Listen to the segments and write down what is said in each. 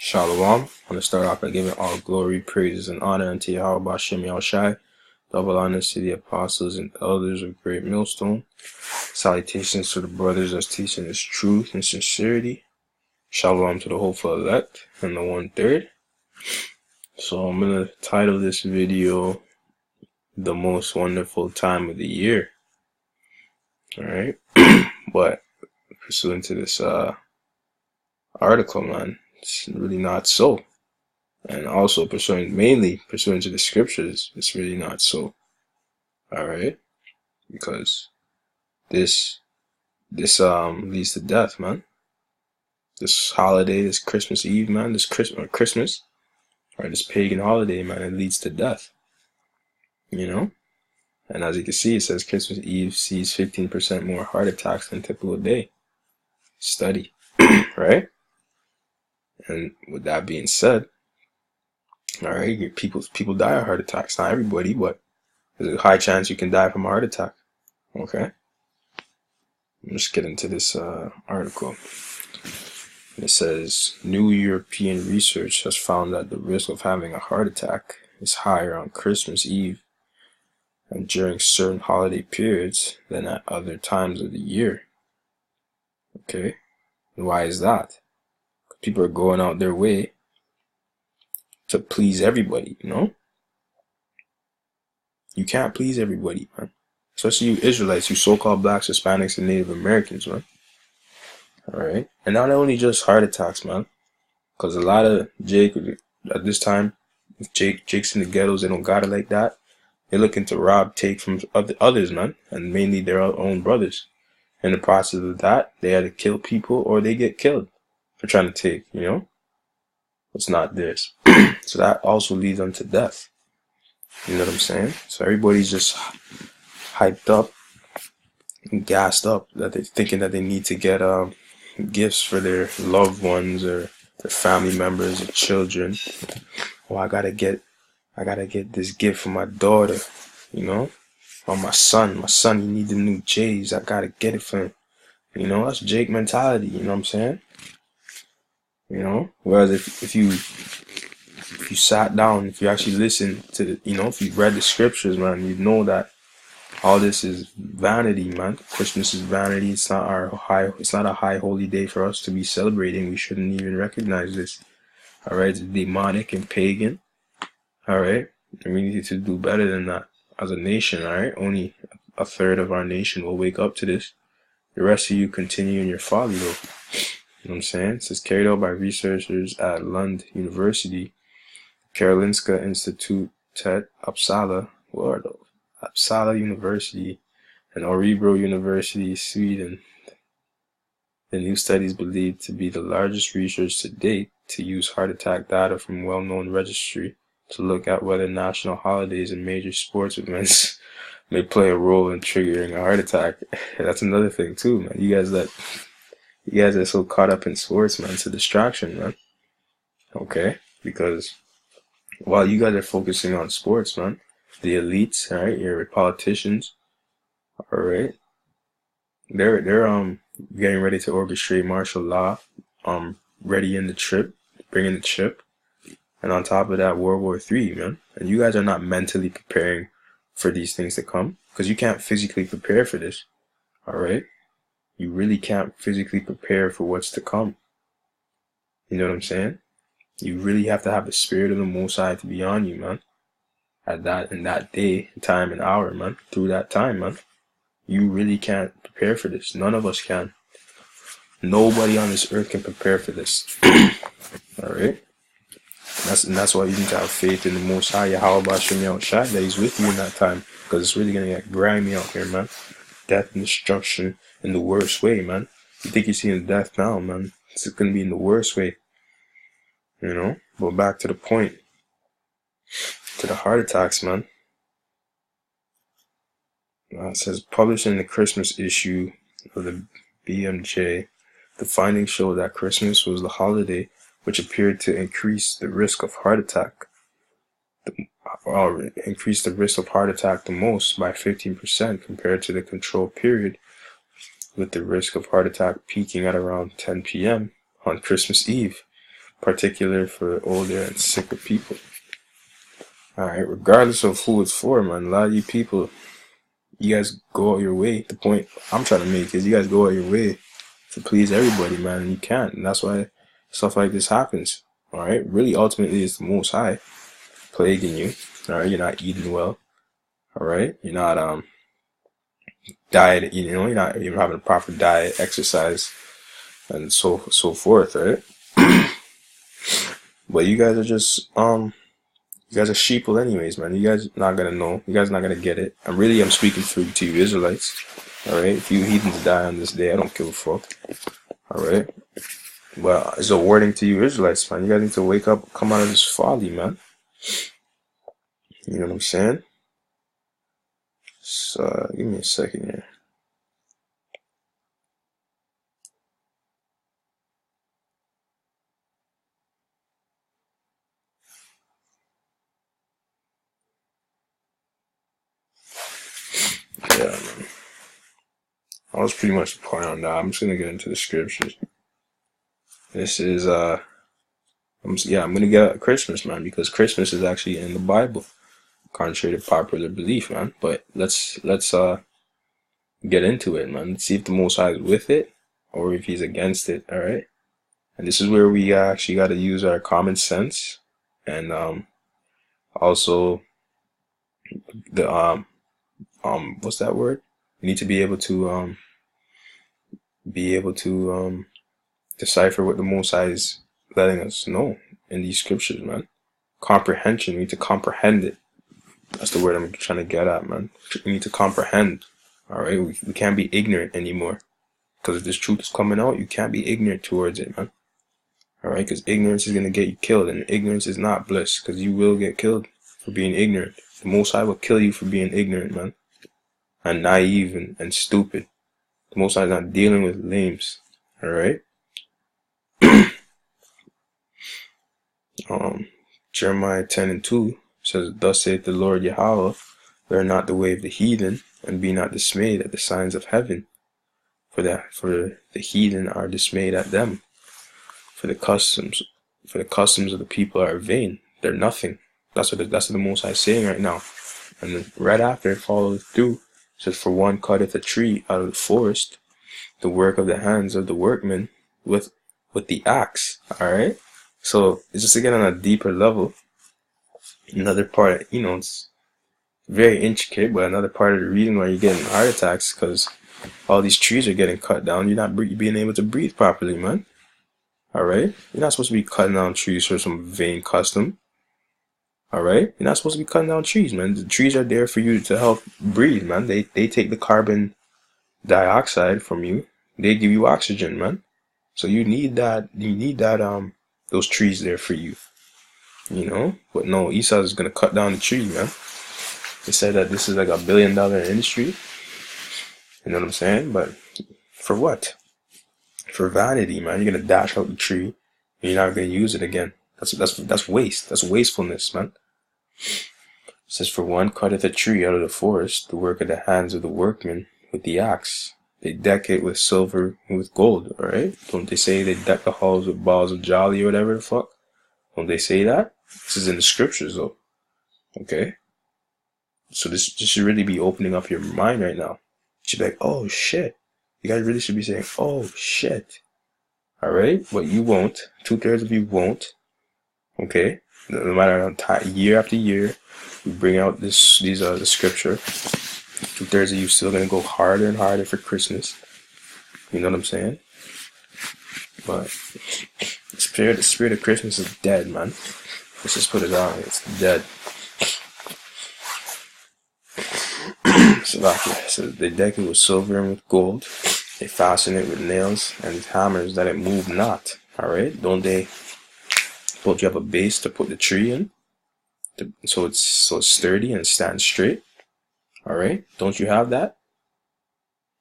Shalom. I want to start off by giving all glory, praises, and honor unto Yahweh Bashem Yahushai. Double honors to the apostles and elders of Great Millstone. Salutations to the brothers that's teaching His truth and sincerity. Shalom to the hopeful elect and the 1/3. So I'm going to title this video, The Most Wonderful Time of the Year. Alright? But pursuant to this article, man, it's really not so. And also mainly pursuant to the scriptures, it's really not so. Alright? Because this leads to death, man. This holiday, this Christmas Eve, man, this Christmas, or this pagan holiday, man, it leads to death. You know? And as you can see, it says Christmas Eve sees 15% more heart attacks than typical day. Study. Right? And with that being said, alright, people die of heart attacks. Not everybody, but there's a high chance you can die from a heart attack. Okay? Let's get into this article. It says, new European research has found that the risk of having a heart attack is higher on Christmas Eve and during certain holiday periods than at other times of the year. Okay? And why is that? People are going out their way to please everybody, you know? You can't please everybody, man. Especially you Israelites, you so-called blacks, Hispanics, and Native Americans, man. Alright? And not only just heart attacks, man. Because a lot of at this time, if Jake's in the ghettos, they don't got it like that. They're looking to take from others, man. And mainly their own brothers. In the process of that, they either kill people or they get killed for trying to take, you know? It's not theirs. So that also leads them to death. You know what I'm saying? So everybody's just hyped up and gassed up that they're thinking that they need to get gifts for their loved ones or their family members or children. Oh, I gotta get this gift for my daughter, you know? Or my son, he need the new J's. I gotta get it for him. You know, that's Jake mentality, you know what I'm saying? You know? Whereas if you sat down, if you actually listened to the, you know, if you read the scriptures, man, you'd know that all this is vanity, man. Christmas is vanity. It's not a high holy day for us to be celebrating. We shouldn't even recognize this. Alright, it's demonic and pagan. Alright? And we need to do better than that as a nation, alright? Only a third of our nation will wake up to this. The rest of you continue in your folly, though. You know what I'm saying? It says carried out by researchers at Lund University, Karolinska Institutet Uppsala, Uppsala University, and Örebro University, Sweden. The new study is believed to be the largest research to date to use heart attack data from well-known registry to look at whether national holidays and major sports events may play a role in triggering a heart attack. That's another thing too, man. You guys are so caught up in sports, man. It's a distraction, man. Okay? Because while you guys are focusing on sports, man, the elites, alright, your politicians, alright, they're getting ready to orchestrate martial law, bringing the chip, and on top of that, World War III, man. And you guys are not mentally preparing for these things to come, because you can't physically prepare for this, alright? You really can't physically prepare for what's to come. You know what I'm saying? You really have to have the spirit of the Most High to be on you, man. In that day, time, and hour, man. Through that time, man. You really can't prepare for this. None of us can. Nobody on this earth can prepare for this. Alright? That's why you need to have faith in the Most High, Yahweh Bashem Yahushai, that He's with you in that time. Because it's really going to get grimy out here, man. Death and destruction in the worst way, man. You think you're seeing death now, man. It's going to be in the worst way. You know? But back to the point. To the heart attacks, man. It says, published in the Christmas issue of the BMJ, the findings show that Christmas was the holiday which appeared to increase the risk of heart attack. Increase the risk of heart attack the most by 15% compared to the control period, with the risk of heart attack peaking at around 10 p.m. on Christmas Eve, particular for older and sicker people. Alright, regardless of who it's for, man, a lot of you people, you guys go out your way. The point I'm trying to make is you guys go out your way to please everybody, man, and you can't. And that's why stuff like this happens. Alright, really, ultimately, it's the Most High plaguing you. Alright, you're not eating well. Alright, you're not diet. You're having a proper diet, exercise, and so forth. Right? But you guys are just you guys are sheeple anyways, man. You guys not gonna know. You guys not gonna get it. I'm speaking through to you Israelites. Alright? If you heathens die on this day, I don't give a fuck. Alright? Well, it's a warning to you Israelites, man. You guys need to wake up, come out of this folly, man. You know what I'm saying? So, give me a second here. Yeah, man. I was pretty much the point on that. I'm just gonna get into the scriptures. This is I'm gonna get Christmas, man, because Christmas is actually in the Bible, contrary to popular belief, man. But let's get into it, man. Let's see if the Most High is with it or if He's against it. All right. And this is where we actually got to use our common sense and also the what's that word? We need to be able to decipher what the Most High is letting us know in these scriptures, man. Comprehension. We need to comprehend it. That's the word I'm trying to get at, man. We need to comprehend. All right, we can't be ignorant anymore. Because if this truth is coming out, you can't be ignorant towards it, man. All right, because ignorance is gonna get you killed, and ignorance is not bliss, because you will get killed for being ignorant. The Most High will kill you for being ignorant, man, and naive and stupid. The Most High is not dealing with lames. All right. Jeremiah 10:2 says, "Thus saith the Lord Yahweh, learn not the way of the heathen, and be not dismayed at the signs of heaven, for the heathen are dismayed at them. For the customs of the people are vain; they're nothing." That's what the Most High is saying right now. And then right after it follows through, it says, "For one cutteth a tree out of the forest, the work of the hands of the workmen with the axe." All right. So it's just again on a deeper level. Another part, it's very intricate, but another part of the reason why you're getting heart attacks because all these trees are getting cut down. You're not being able to breathe properly, man. All right, you're not supposed to be cutting down trees for some vain custom. All right, you're not supposed to be cutting down trees, man. The trees are there for you to help breathe, man. They take the carbon dioxide from you. They give you oxygen, man. So you need that. Those trees there for you. But no, Esau is gonna cut down the tree, man. They said that this is like $1 billion industry. You know what I'm saying? But for what? For vanity, man. You're gonna dash out the tree and you're not gonna use it again. That's waste. That's wastefulness, man. It says, "For one cutteth a tree out of the forest, the work of the hands of the workmen with the axe. They deck it with silver and with gold." All right? Don't they say they deck the halls with balls of jolly or whatever the fuck? Don't they say that? This is in the scriptures, though. Okay? So this should really be opening up your mind right now. You should be like, oh shit. You guys really should be saying, oh shit. Alright? But you won't. 2/3 of you won't. Okay? No matter how year after year, we bring out the scripture. 2/3 of you still gonna go harder and harder for Christmas. You know what I'm saying? But the spirit of Christmas is dead, man. Let's just put it out. It's dead. So they deck it with silver and with gold. They fasten it with nails and hammers that it move not. Alright? Don't you have a base to put the tree in? So it's sturdy and it stands straight. Alright? Don't you have that?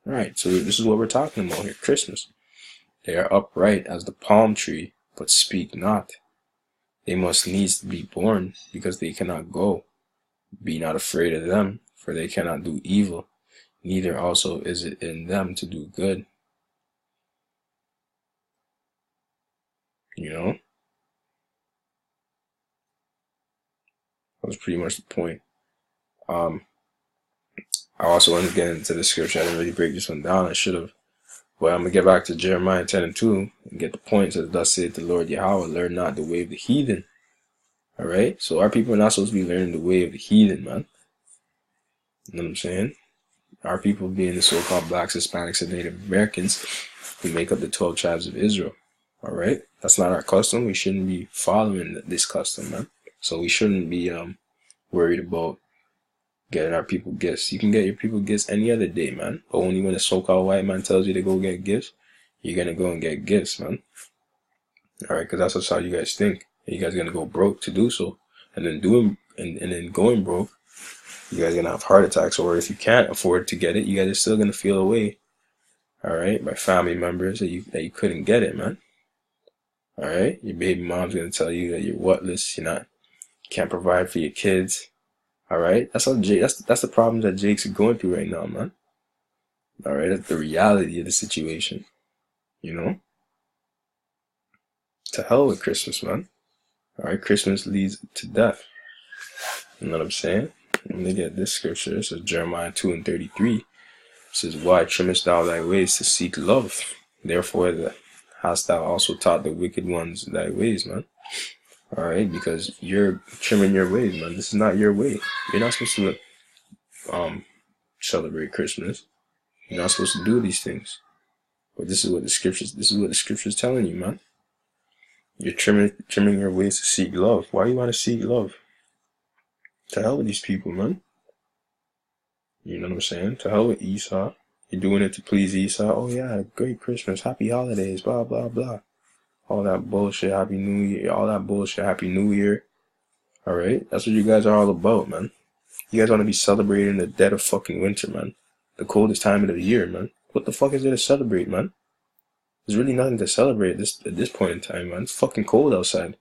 Alright, so this is what we're talking about here. Christmas. They are upright as the palm tree, but speak not. They must needs be born, because they cannot go. Be not afraid of them, for they cannot do evil, neither also is it in them to do good. That was pretty much the point. I also want to get into the scripture. I didn't really break this one down. I should have. But I'm going to get back to Jeremiah 10:2 and get the point. It says, thus saith the Lord Yahweh, learn not the way of the heathen. Alright? So our people are not supposed to be learning the way of the heathen, man. You know what I'm saying? Our people being the so-called blacks, Hispanics, and Native Americans who make up the 12 tribes of Israel. Alright? That's not our custom. We shouldn't be following this custom, man. So we shouldn't be worried about getting our people gifts. You can get your people gifts any other day, man. But only when a so-called white man tells you to go get gifts, you're gonna go and get gifts, man. Alright, because that's just how you guys think. You guys are gonna go broke to do so. And then then going broke, you guys are gonna have heart attacks. Or if you can't afford to get it, you guys are still gonna feel away. Alright, by family members that you couldn't get it, man. Alright? Your baby mom's gonna tell you that you're worthless, can't provide for your kids. Alright? That's the problem that Jake's going through right now, man. Alright, that's the reality of the situation. To hell with Christmas, man. Alright, Christmas leads to death. You know what I'm saying? Let me get this scripture. It says Jeremiah 2:33. It says, why trimmest thou thy ways to seek love? Therefore hast thou also taught the wicked ones thy ways, man. Alright, because you're trimming your ways, man. This is not your way. You're not supposed to celebrate Christmas. You're not supposed to do these things. But this is what the scripture's telling you, man. You're trimming your ways to seek love. Why do you want to seek love? To hell with these people, man. You know what I'm saying? To hell with Esau. You're doing it to please Esau. Oh yeah, great Christmas, happy holidays, blah blah blah. All that bullshit, happy New Year, all that bullshit, happy New Year. Alright? That's what you guys are all about, man. You guys want to be celebrating the dead of fucking winter, man. The coldest time of the year, man. What the fuck is there to celebrate, man? There's really nothing to celebrate at this point in time, man. It's fucking cold outside.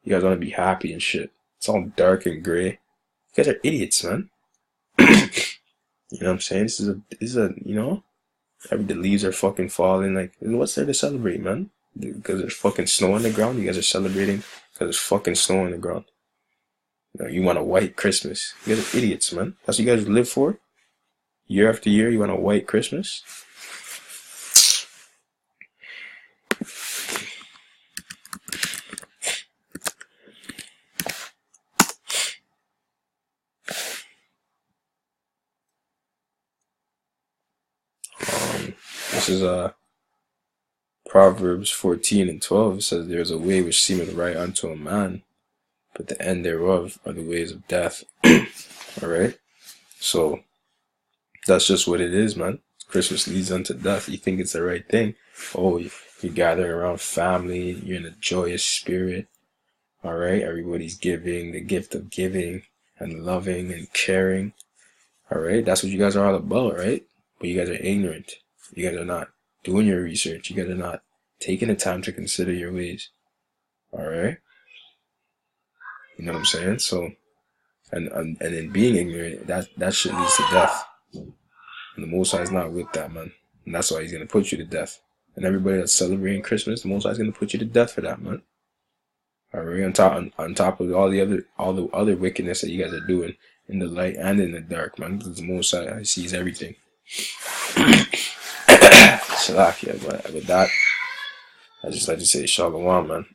You guys want to be happy and shit. It's all dark and gray. You guys are idiots, man. You know what I'm saying? This is a the leaves are fucking falling. Like, what's there to celebrate, man? Because there's fucking snow on the ground. You guys are celebrating because there's fucking snow on the ground. You want a white Christmas. You guys are idiots, man. That's what you guys live for? Year after year, you want a white Christmas? This is Proverbs 14:12. It says, there is a way which seemeth right unto a man, but the end thereof are the ways of death. Alright? So, that's just what it is, man. Christmas leads unto death. You think it's the right thing. Oh, you're gathering around family. You're in a joyous spirit. Alright? Everybody's giving the gift of giving and loving and caring. Alright? That's what you guys are all about, right? But you guys are ignorant. You guys are not doing your research. You guys are not taking the time to consider your ways. Alright? You know what I'm saying? So, and in being ignorant, that shit leads to death. And the Most High is not with that, man. And that's why he's going to put you to death. And everybody that's celebrating Christmas, the Most High is going to put you to death for that, man. Alright? On top of all the other wickedness that you guys are doing in the light and in the dark, man. Because the Most High sees everything. Shalakia, but with that, I just like to say shalom, man.